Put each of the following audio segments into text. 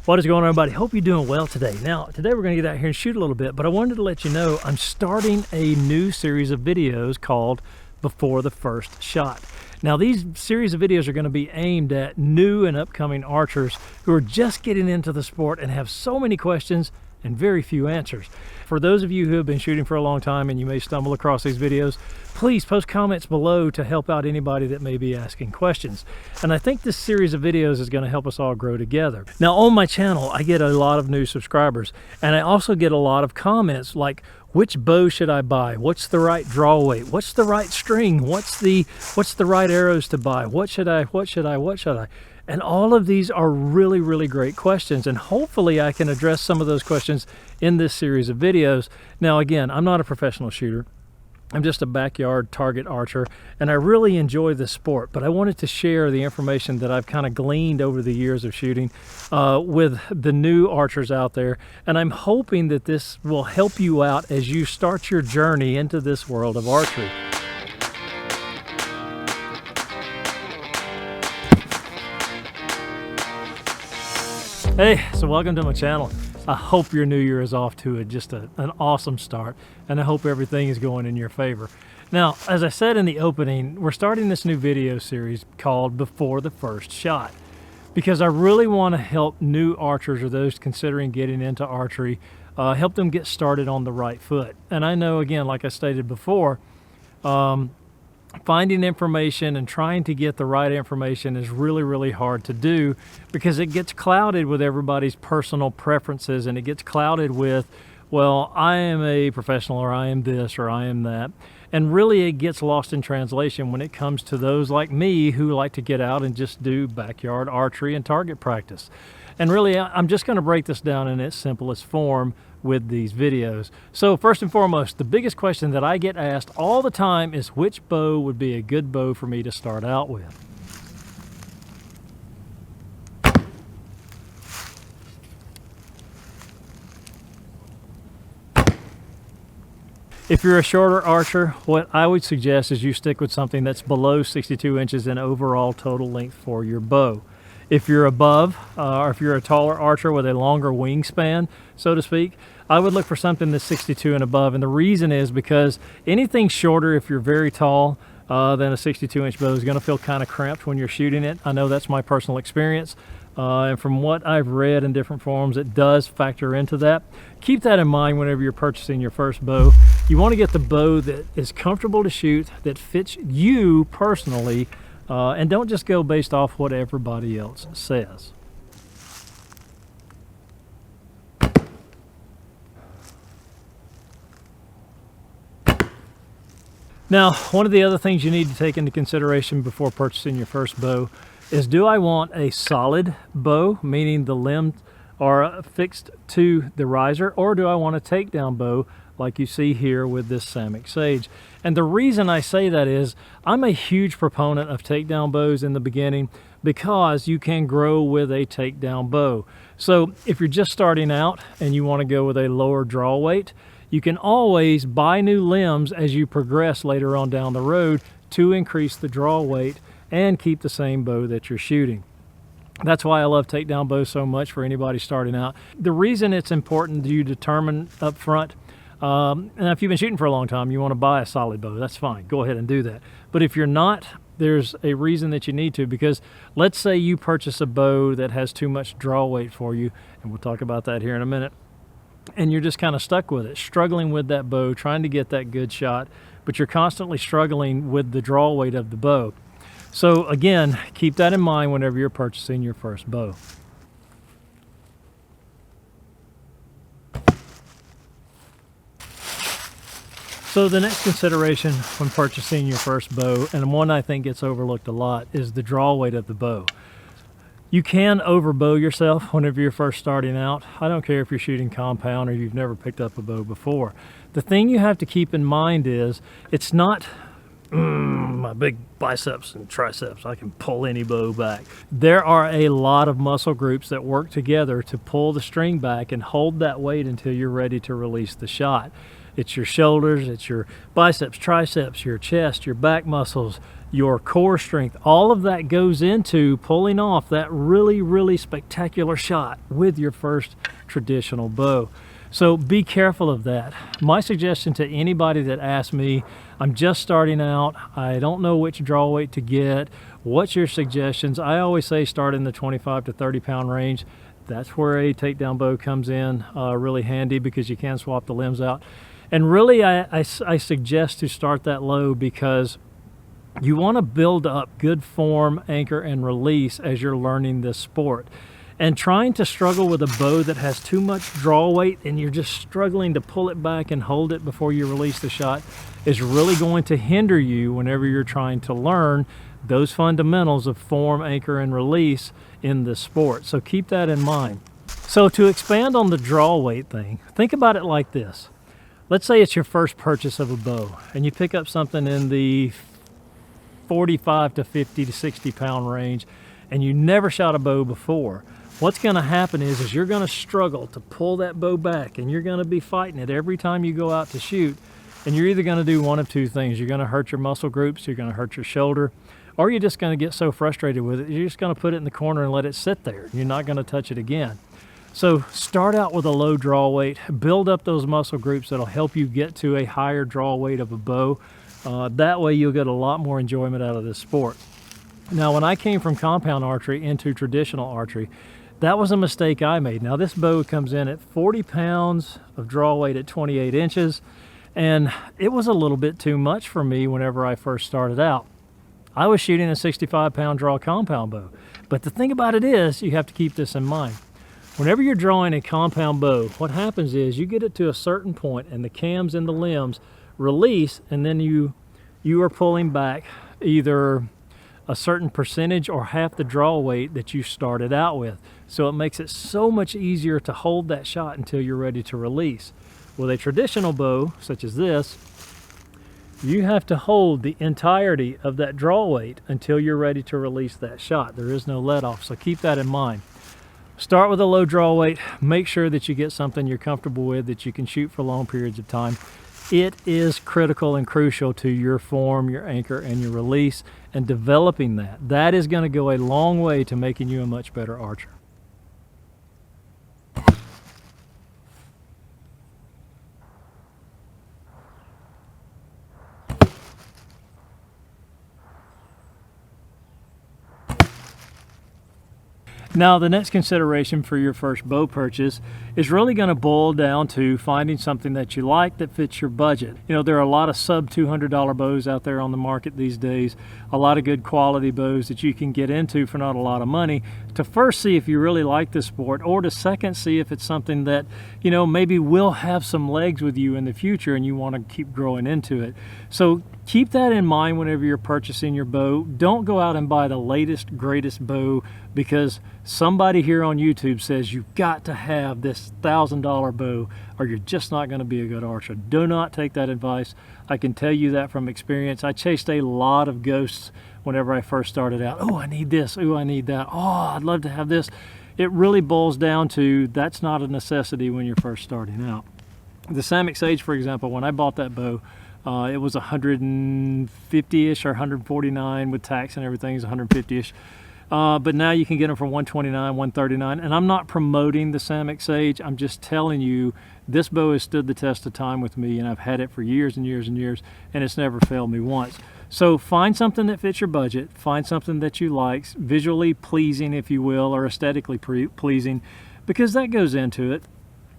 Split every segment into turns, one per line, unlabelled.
What is going on, everybody? Hope you're doing well today. Now, today we're going to get out here and shoot a little bit, but I wanted to let you know I'm starting a new series of videos called Before the First Shot. Now, these series of videos are going to be aimed at new and upcoming archers who are just getting into the sport and have so many questions and very few answers. For those of you who have been shooting for a long time and you may stumble across these videos, please post comments below to help out anybody that may be asking questions. And I think this series of videos is going to help us all grow together. Now, on my channel, I get a lot of new subscribers, and I also get a lot of comments like, which bow should I buy? What's the right draw weight? What's the right string? What's the right arrows to buy? What should I? And all of these are really, really great questions, and hopefully I can address some of those questions in this series of videos. Now, again, I'm not a professional shooter. I'm just a backyard target archer, and I really enjoy this sport, but I wanted to share the information that I've kind of gleaned over the years of shooting with the new archers out there, and I'm hoping that this will help you out as you start your journey into this world of archery. Hey, so welcome to my channel. I hope your new year is off to an awesome start, and I hope everything is going in your favor. Now, as I said in the opening, we're starting this new video series called Before the First Shot, because I really want to help new archers or those considering getting into archery, help them get started on the right foot. And I know, again, like I stated before, finding information and trying to get the right information is really, really hard to do because it gets clouded with everybody's personal preferences, and it gets clouded with, well, I am a professional, or I am this, or I am that. And really it gets lost in translation when it comes to those like me who like to get out and just do backyard archery and target practice. And really, I'm just going to break this down in its simplest form with these videos. So first and foremost, the biggest question that I get asked all the time is which bow would be a good bow for me to start out with. If you're a shorter archer, what I would suggest is you stick with something that's below 62 inches in overall total length for your bow. If you're above, or if you're a taller archer with a longer wingspan, so to speak, I would look for something that's 62 and above. And the reason is because anything shorter, if you're very tall, than a 62-inch bow is going to feel kind of cramped when you're shooting it. I know that's my personal experience. And from what I've read in different forums, it does factor into that. Keep that in mind whenever you're purchasing your first bow. You want to get the bow that is comfortable to shoot, that fits you personally, and don't just go based off what everybody else says. Now, one of the other things you need to take into consideration before purchasing your first bow is, do I want a solid bow, meaning the limbs are fixed to the riser, or do I want a takedown bow like you see here with this Samick Sage? And the reason I say that is I'm a huge proponent of takedown bows in the beginning because you can grow with a takedown bow. So if you're just starting out and you want to go with a lower draw weight, you can always buy new limbs as you progress later on down the road to increase the draw weight and keep the same bow that you're shooting. That's why I love takedown bows so much for anybody starting out. The reason it's important you determine up front, and if you've been shooting for a long time, you want to buy a solid bow, that's fine. Go ahead and do that. But if you're not, there's a reason that you need to, because let's say you purchase a bow that has too much draw weight for you, and we'll talk about that here in a minute, and you're just kind of stuck with it, struggling with that bow, trying to get that good shot, but you're constantly struggling with the draw weight of the bow. So again, keep that in mind whenever you're purchasing your first bow. So the next consideration when purchasing your first bow, and one I think gets overlooked a lot, is the draw weight of the bow. You can overbow yourself whenever you're first starting out. I don't care if you're shooting compound or you've never picked up a bow before. The thing you have to keep in mind is it's not my big biceps and triceps, I can pull any bow back. There are a lot of muscle groups that work together to pull the string back and hold that weight until you're ready to release the shot. It's your shoulders, it's your biceps, triceps, your chest, your back muscles, your core strength. All of that goes into pulling off that really, really spectacular shot with your first traditional bow. So be careful of that. My suggestion to anybody that asks me, I'm just starting out, I don't know which draw weight to get, what's your suggestions? I always say start in the 25 to 30 pound range. That's where a takedown bow comes in really handy, because you can swap the limbs out. And really I suggest to start that low because you want to build up good form, anchor, and release as you're learning this sport. And trying to struggle with a bow that has too much draw weight and you're just struggling to pull it back and hold it before you release the shot is really going to hinder you whenever you're trying to learn those fundamentals of form, anchor, and release in this sport. So keep that in mind. So to expand on the draw weight thing, think about it like this. Let's say it's your first purchase of a bow and you pick up something in the 45 to 50 to 60 pound range and you never shot a bow before. What's going to happen is you're going to struggle to pull that bow back, and you're going to be fighting it every time you go out to shoot. And you're either going to do one of two things. You're going to hurt your muscle groups, you're going to hurt your shoulder, or you're just going to get so frustrated with it, you're just going to put it in the corner and let it sit there. You're not going to touch it again. So start out with a low draw weight, build up those muscle groups that'll help you get to a higher draw weight of a bow. That way you'll get a lot more enjoyment out of this sport. Now, when I came from compound archery into traditional archery, that was a mistake I made. Now, this bow comes in at 40 pounds of draw weight at 28 inches, and it was a little bit too much for me whenever I first started out. I was shooting a 65 pound draw compound bow. But the thing about it is, you have to keep this in mind. Whenever you're drawing a compound bow, what happens is you get it to a certain point and the cams and the limbs release, and then you are pulling back either a certain percentage or half the draw weight that you started out with. So it makes it so much easier to hold that shot until you're ready to release. With a traditional bow, such as this, you have to hold the entirety of that draw weight until you're ready to release that shot. There is no let off, so keep that in mind. Start with a low draw weight. Make sure that you get something you're comfortable with, that you can shoot for long periods of time. It is critical and crucial to your form, your anchor, and your release, and developing that. That is going to go a long way to making you a much better archer. Now, the next consideration for your first bow purchase is really going to boil down to finding something that you like that fits your budget. You know, there are a lot of sub $200 bows out there on the market these days, a lot of good quality bows that you can get into for not a lot of money, to first see if you really like this sport, or to second see if it's something that, you know, maybe will have some legs with you in the future and you want to keep growing into it. So keep that in mind whenever you're purchasing your bow. Don't go out and buy the latest, greatest bow because somebody here on YouTube says you've got to have this $1,000 bow or you're just not going to be a good archer. Do not take that advice. I can tell you that from experience. I chased a lot of ghosts whenever I first started out. Oh, I need this. Oh, I need that. Oh, I'd love to have this. It really boils down to that's not a necessity when you're first starting out. The Samick Sage, for example, when I bought that bow, it was 150-ish or 149 with tax and everything. It's 150-ish. But now you can get them for 129, 139. And I'm not promoting the Samick Sage. I'm just telling you this bow has stood the test of time with me, and I've had it for years and years and years, and it's never failed me once. So find something that fits your budget. Find something that you like, visually pleasing, if you will, or aesthetically pleasing, because that goes into it.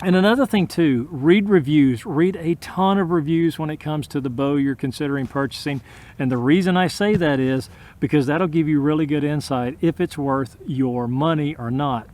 And another thing too, read reviews. Read a ton of reviews when it comes to the bow you're considering purchasing. And the reason I say that is because that'll give you really good insight if it's worth your money or not.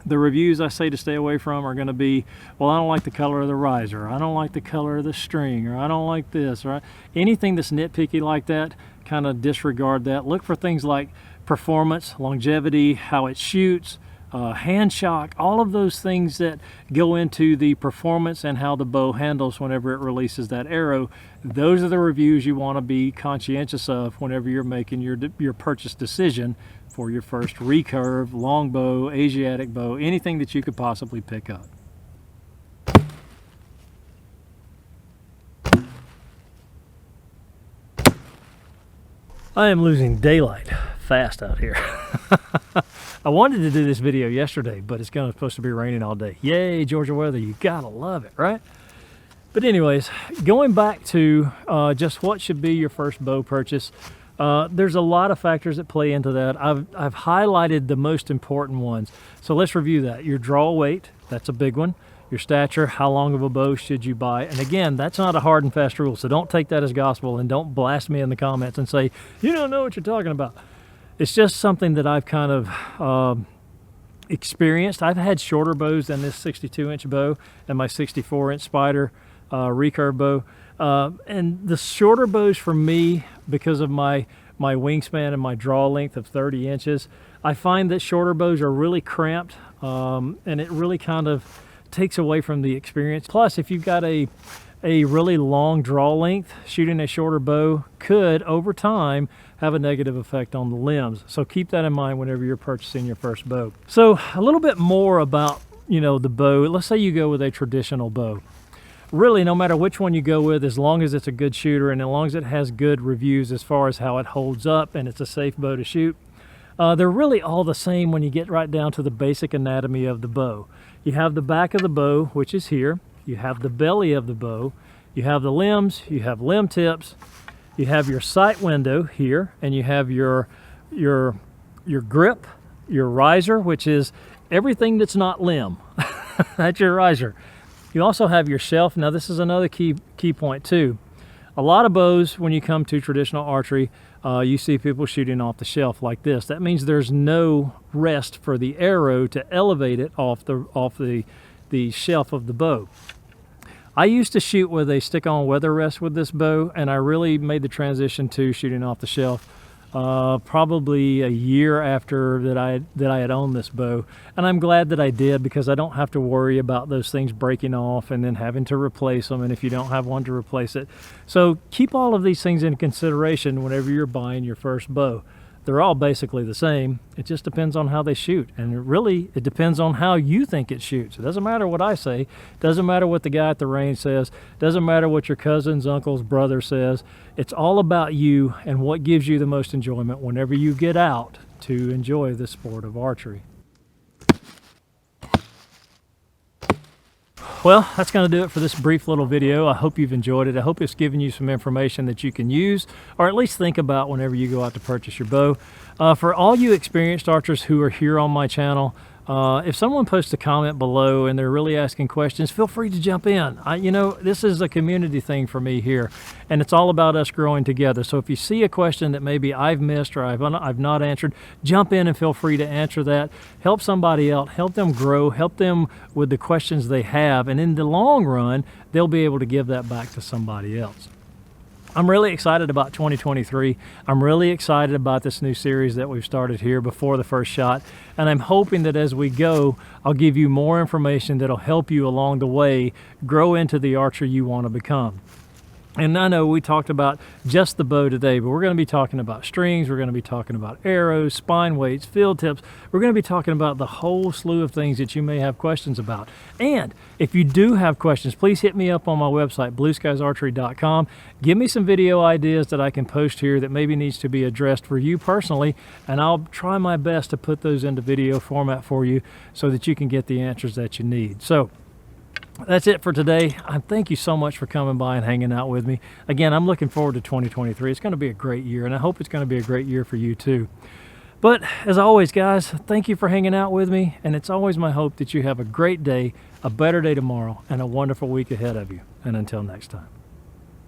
The reviews I say to stay away from are going to be, well, I don't like the color of the riser, I don't like the color of the string, or I don't like this, or anything that's nitpicky like that, kind of disregard that. Look for things like performance, longevity, how it shoots, hand shock, all of those things that go into the performance and how the bow handles whenever it releases that arrow. Those are the reviews you want to be conscientious of whenever you're making your purchase decision for your first recurve, longbow, Asiatic bow, anything that you could possibly pick up. I am losing daylight fast out here. I wanted to do this video yesterday, but it's supposed to be raining all day. Yay, Georgia weather, you gotta love it, right? But anyways, going back to just what should be your first bow purchase, there's a lot of factors that play into that. I've highlighted the most important ones. So let's review that. Your draw weight, that's a big one. Your stature, how long of a bow should you buy? And again, that's not a hard and fast rule, so don't take that as gospel and don't blast me in the comments and say, you don't know what you're talking about. It's just something that I've kind of experienced. I've had shorter bows than this 62-inch bow and my 64-inch Spider recurve bow. And the shorter bows for me, because of my wingspan and my draw length of 30 inches, I find that shorter bows are really cramped, and it really kind of takes away from the experience. Plus, if you've got a really long draw length, shooting a shorter bow could, over time, have a negative effect on the limbs. So keep that in mind whenever you're purchasing your first bow. So a little bit more about, the bow. Let's say you go with a traditional bow. Really, no matter which one you go with, as long as it's a good shooter and as long as it has good reviews as far as how it holds up and it's a safe bow to shoot, they're really all the same when you get right down to the basic anatomy of the bow. You have the back of the bow, which is here. You have the belly of the bow. You have the limbs. You have limb tips. You have your sight window here, and you have your grip, your riser, which is everything that's not limb. That's your riser. You also have your shelf. Now, this is another key point too. A lot of bows, when you come to traditional archery, you see people shooting off the shelf like this. That means there's no rest for the arrow to elevate it off the shelf of the bow. I used to shoot with a stick-on weather rest with this bow, and I really made the transition to shooting off the shelf probably a year after that I had owned this bow. And I'm glad that I did, because I don't have to worry about those things breaking off and then having to replace them, and if you don't have one to replace it. So keep all of these things in consideration whenever you're buying your first bow. They're all basically the same. It just depends on how they shoot, and really it depends on how you think it shoots. It doesn't matter what I say, it doesn't matter what the guy at the range says, it doesn't matter what your cousin's uncle's brother says. It's all about you and what gives you the most enjoyment whenever you get out to enjoy the sport of archery. Well, that's going to do it for this brief little video. I hope you've enjoyed it. I hope it's given you some information that you can use, or at least think about whenever you go out to purchase your bow. For all you experienced archers who are here on my channel, if someone posts a comment below and they're really asking questions, feel free to jump in. This is a community thing for me here, and it's all about us growing together. So if you see a question that maybe I've missed or I've not answered, jump in and feel free to answer that. Help somebody else, help them grow, help them with the questions they have, and in the long run, they'll be able to give that back to somebody else. I'm really excited about 2023. I'm really excited about this new series that we've started here before the first shot. And I'm hoping that as we go, I'll give you more information that'll help you along the way grow into the archer you want to become. And I know we talked about just the bow today, but we're going to be talking about strings, we're going to be talking about arrows, spine weights, field tips. We're going to be talking about the whole slew of things that you may have questions about. And if you do have questions, please hit me up on my website, blueskiesarchery.com. Give me some video ideas that I can post here that maybe needs to be addressed for you personally, and I'll try my best to put those into video format for you so that you can get the answers that you need. So that's it for today. I thank you so much for coming by and hanging out with me. Again, I'm looking forward to 2023. It's going to be a great year, and I hope it's going to be a great year for you too. But as always, guys, thank you for hanging out with me, and it's always my hope that you have a great day, a better day tomorrow, and a wonderful week ahead of you. And until next time.